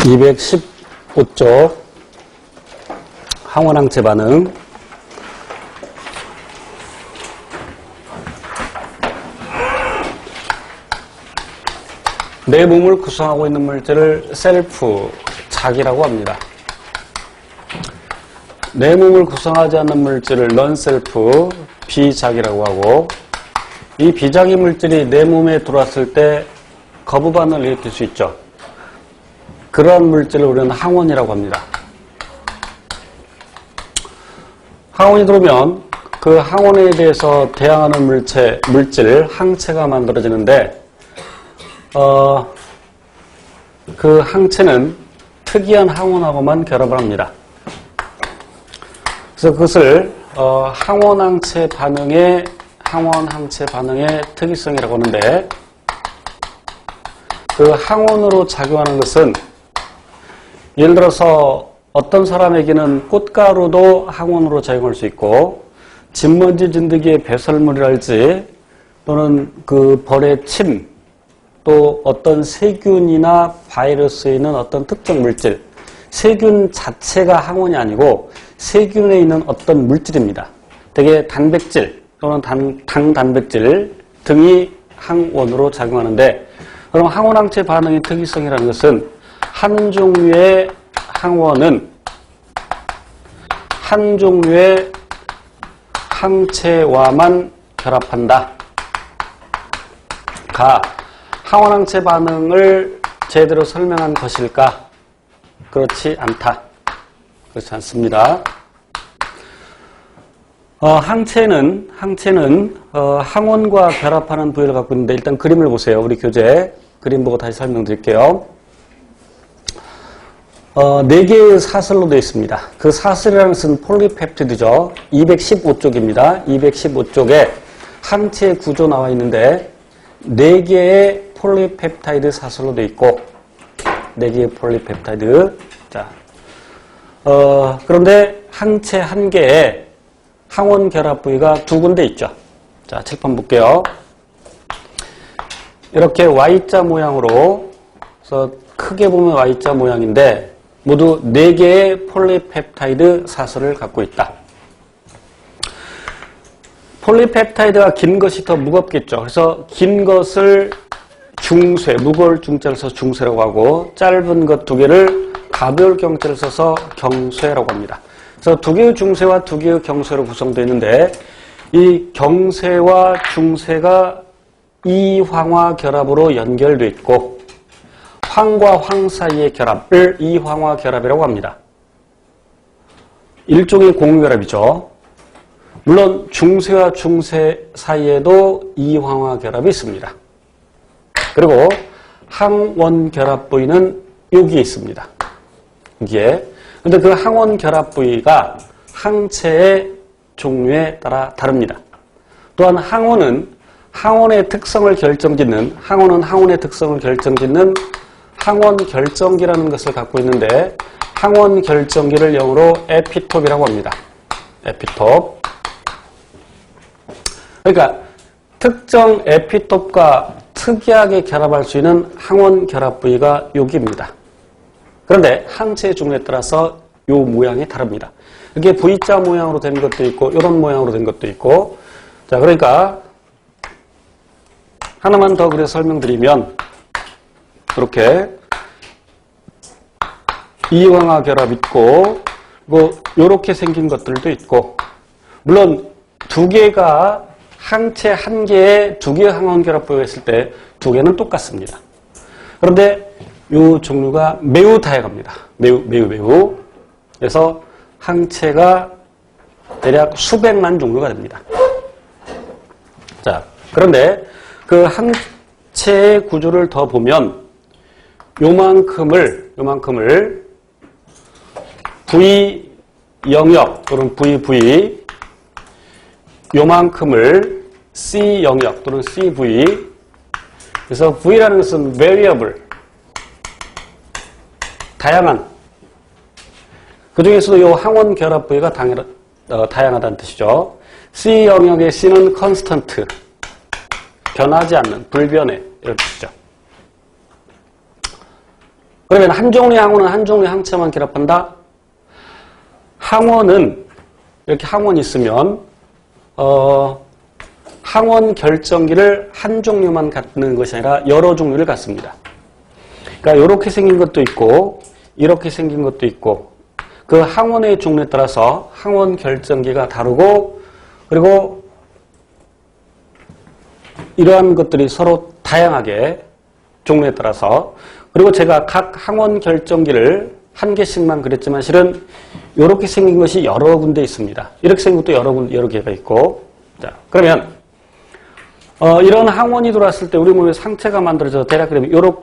215쪽 항원항체 반응. 내 몸을 구성하고 있는 물질을 셀프, 자기라고 합니다. 내 몸을 구성하지 않는 물질을 넌셀프, 비자기라고 하고, 이 비자기 물질이 내 몸에 들어왔을 때 거부 반응을 일으킬 수 있죠. 그러한 물질을 우리는 항원이라고 합니다. 항원이 들어오면 그 항원에 대해서 대항하는 물질, 항체가 만들어지는데, 그 항체는 특이한 항원하고만 결합을 합니다. 그래서 그것을 항원항체 반응의 특이성이라고 하는데, 그 항원으로 작용하는 것은 예를 들어서 어떤 사람에게는 꽃가루도 항원으로 작용할 수 있고, 진먼지 진드기의 배설물이랄지 또는 그 벌의 침, 또 어떤 세균이나 바이러스에 있는 어떤 특정 물질, 세균 자체가 항원이 아니고 세균에 있는 어떤 물질입니다. 대개 단백질 또는 당단백질 등이 항원으로 작용하는데, 그럼 항원항체 반응의 특이성이라는 것은 한 종류의 항원은 한 종류의 항체와만 결합한다. 항원항체 반응을 제대로 설명한 것일까? 그렇지 않다. 그렇지 않습니다. 항체는 항원과 결합하는 부위를 갖고 있는데, 일단 그림을 보세요. 우리 교재 그림 보고 다시 설명드릴게요. 4개의 사슬로 되어 있습니다. 그 사슬이라는 것은 폴리펩티드죠. 215쪽입니다. 215쪽에 항체 구조 나와 있는데 4개의 폴리펩타이드 사슬로 되어 있고, 4개의 폴리펩타이드. 자, 그런데 항체 한 개에 항원 결합 부위가 2군데 있죠. 자, 칠판 볼게요. 이렇게 Y자 모양으로, 그래서 크게 보면 Y자 모양인데 모두 4개의 폴리펩타이드 사슬을 갖고 있다. 폴리펩타이드가 긴 것이 더 무겁겠죠. 그래서 긴 것을 중쇄, 무거울 중자를 써서 중쇄라고 하고, 짧은 것 2개를 가벼울 경자를 써서 경쇄라고 합니다. 그래서 2개의 중쇄와 2개의 경쇄로 구성되어 있는데, 이 경쇄와 중쇄가 이황화 결합으로 연결되어 있고, 황과 황 사이의 결합을 이황화 결합이라고 합니다. 일종의 공유결합이죠. 물론 중쇄와 중쇄 사이에도 이황화 결합이 있습니다. 그리고 항원 결합 부위는 여기에 있습니다. 여기에. 근데 그 항원 결합 부위가 항체의 종류에 따라 다릅니다. 또한 항원은 항원의 특성을 결정짓는 항원 결정기라는 것을 갖고 있는데, 항원 결정기를 영어로 에피톱이라고 합니다. 에피톱. 그러니까 특정 에피톱과 특이하게 결합할 수 있는 항원 결합 부위가 여기입니다. 그런데 항체의 종류에 따라서 이 모양이 다릅니다. 이게 V자 모양으로 된 것도 있고, 이런 모양으로 된 것도 있고. 자, 그러니까 하나만 더 그래서 설명드리면, 이렇게 이황화 결합 있고, 이렇게 생긴 것들도 있고, 물론 2개가 항체 한 개에 2개의 항원 결합 부위가 있을 때 2개는 똑같습니다. 그런데 이 종류가 매우 다양합니다. 매우. 그래서 항체가 대략 수백만 종류가 됩니다. 자, 그런데 그 항체의 구조를 더 보면 요만큼을 V 영역 또는 VV, 요만큼을 C 영역 또는 CV. 그래서 V라는 것은 variable, 다양한. 그 중에서도 이 항원 결합 부위가 다양하다는 뜻이죠. C 영역의 C는 constant, 변하지 않는, 불변해, 이런 뜻이죠. 그러면 한 종류의 항원은 한 종류의 항체만 결합한다? 항원은 이렇게 항원이 있으면 항원 결정기를 한 종류만 갖는 것이 아니라 여러 종류를 갖습니다. 그러니까 이렇게 생긴 것도 있고 이렇게 생긴 것도 있고 그 항원의 종류에 따라서 항원 결정기가 다르고 그리고 이러한 것들이 서로 다양하게 종류에 따라서 그리고 제가 각 항원 결정기를 한 개씩만 그렸지만 실은 이렇게 생긴 것이 여러 군데 있습니다. 이렇게 생긴 것도 여러 개가 있고 자 그러면 이런 항원이 들어왔을 때 우리 몸에 상체가 만들어져서 대략 그러면 이렇게